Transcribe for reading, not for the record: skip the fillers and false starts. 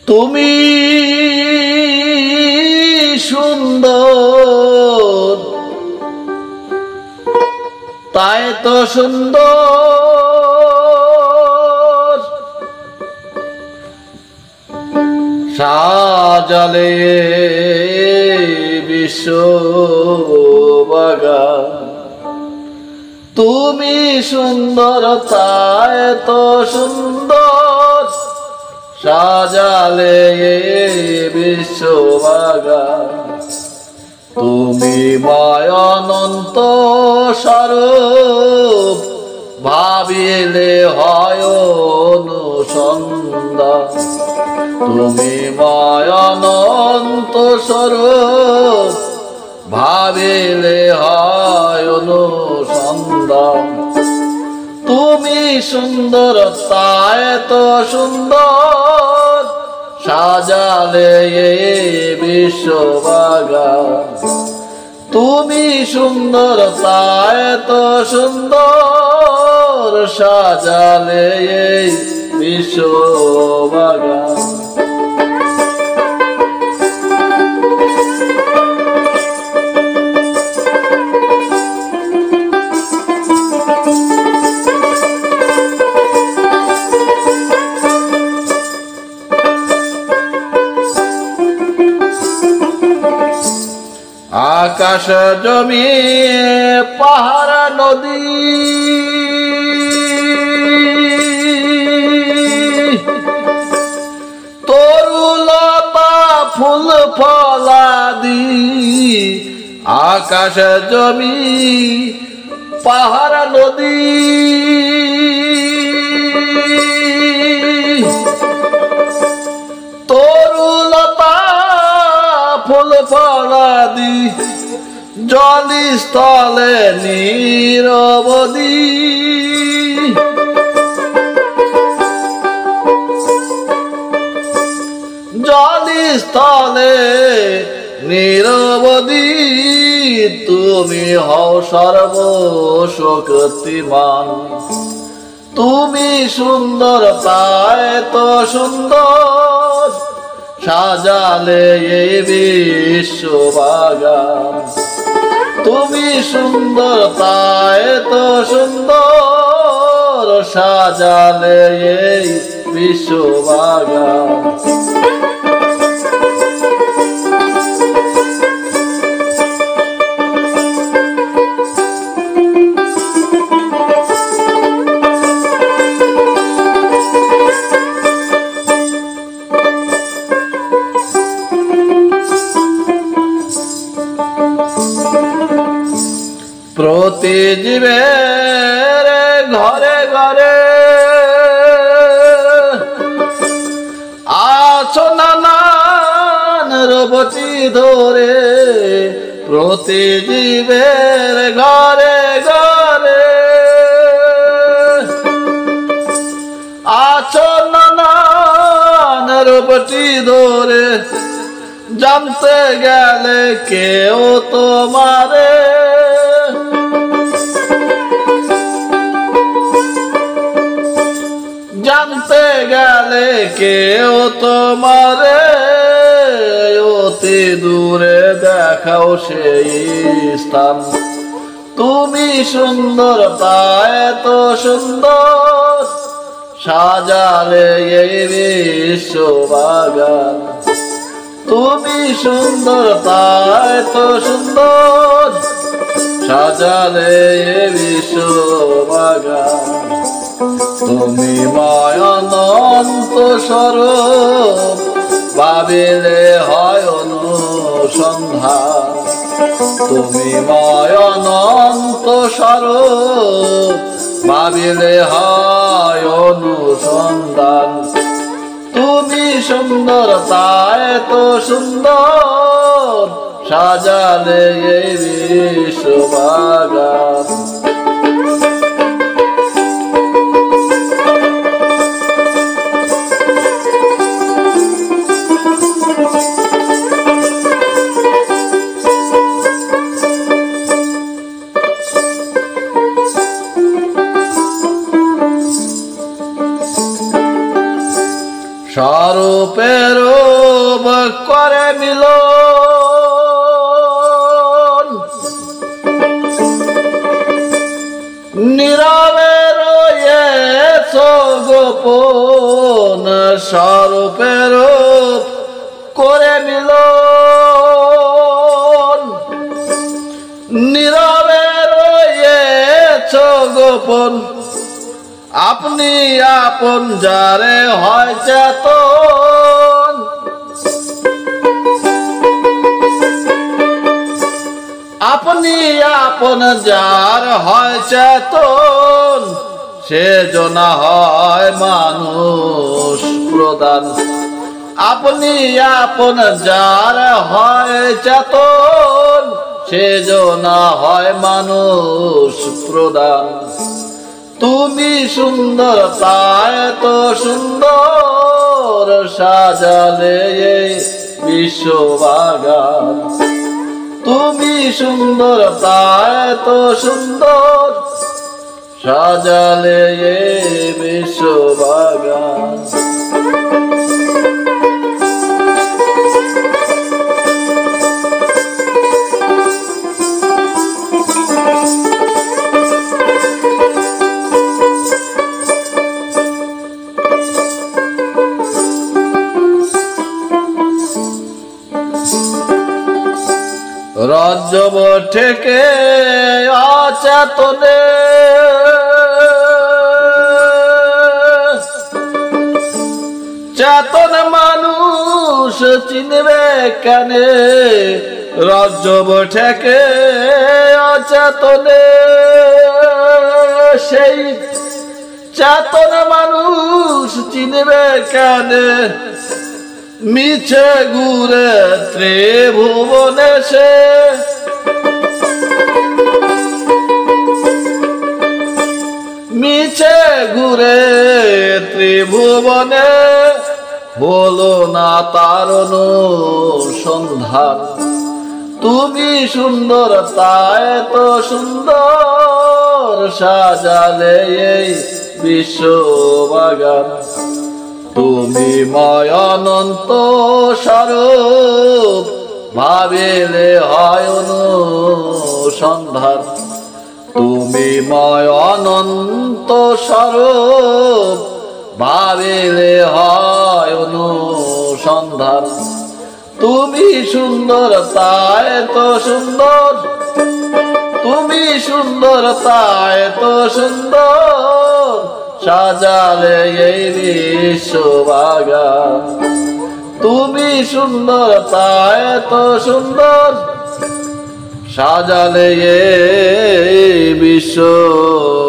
তুমি সুন্দর তাই তো সুন্দর সাজালে বিশ্ববাগান। তুমি সুন্দর তাই তো সুন্দর সাজালে বিশ্ববাগান। তুমি মায়ানন্ত স্বরূপ ভাবিলে হয় অনুসন্ধান। তুমি মায়ানন্ত স্বরূপ ভাবিলে হয় অনুসন্ধান। তুমি সুন্দর তাই তো সুন্দর সাজালে বিশ্ববাগান। তুমি সুন্দর তাই তো সুন্দর সাজালে বিশ্ববাগান। আকাশ জমি পাহাড় নদী তরুলতা ফুল ফলাদি। আকাশ জমি পাহাড় নদী তরুলতা ফুল ফলাদি জলস্থলে নিরবধি। জলস্থলে নিরবধি তুমি হও সর্বশক্তিমান। তুমি সুন্দর তাই তো সুন্দর সাজালে বিশ্ববাগান। তুমি সুন্দর তাই তো সুন্দর সাজালে বিশ্ববাগান। প্রতি জীবের ঘরে ঘরে আছো নানান রূপটি ধরে। প্রতি জীবের ঘরে ঘরে আছো নানান রূপটি ধরে। জানতে গেলে কেউ তোমারে জানতে গেলে কেউ তোমারে অতি দূরে দেখাও সেই স্থান। তুমি সুন্দর তাই তো সুন্দর সাজালে বিশ্ববাগান। তুমি সুন্দর তাই তো সুন্দর সাজালে বিশ্ববাগান। তুমি মায়ানন্ত স্বরূপ ভাবিলে হয় অনুসন্ধান। তুমি মায়ানন্ত স্বরূপ ভাবিলে হয় অনুসন্ধান। তুমি সুন্দর তাই তো সুন্দর সাজালে বিশ্ববাগান। স্বরূপের করে মিল নীরবে রয়েছ গোপন স্বরূপের করে মিল নীরবে রয়েছ গোপন আপনি আপন যারে হয় চেতন আপনি আপন যার হয় চেতন সে জনা হয় মানুষ প্রদান আপনি আপন যার হয় চেতন সে জনা হয় মানুষ প্রদান তুমি সুন্দর তাই তো সুন্দর সাজালে বিশ্ববাগান তুমি সুন্দর তাই তো সুন্দর সাজালে বিশ্ববাগান রজ্জব থেকে অচেতনে চেতন মানুষ চিনবে কেনে রজ্জব থেকে অচেতনে সেই চেতন মানুষ চিনবে কেনে মিছে ঘুরে ত্রিভুবনে সে মিছে ঘুরে ত্রিভুবনে হলো না তার অনুসন্ধান তুমি সুন্দর তাই তো সুন্দর সাজালে এই বিশ্ববাগান তুমি ময় অনন্ত স্বরূপ ভাবিলে হয় অনুসন্ধান তুমি ময় অনন্ত স্বরূপ ভাবিলে হয় অনুসন্ধান তুমি সুন্দর তাই তো সুন্দর তুমি সুন্দর তাই তো সুন্দর সাজালে এই বিশ্ববাগান তুমি সুন্দর তাই তো সুন্দর সাজালে এই বিশ্ববাগান।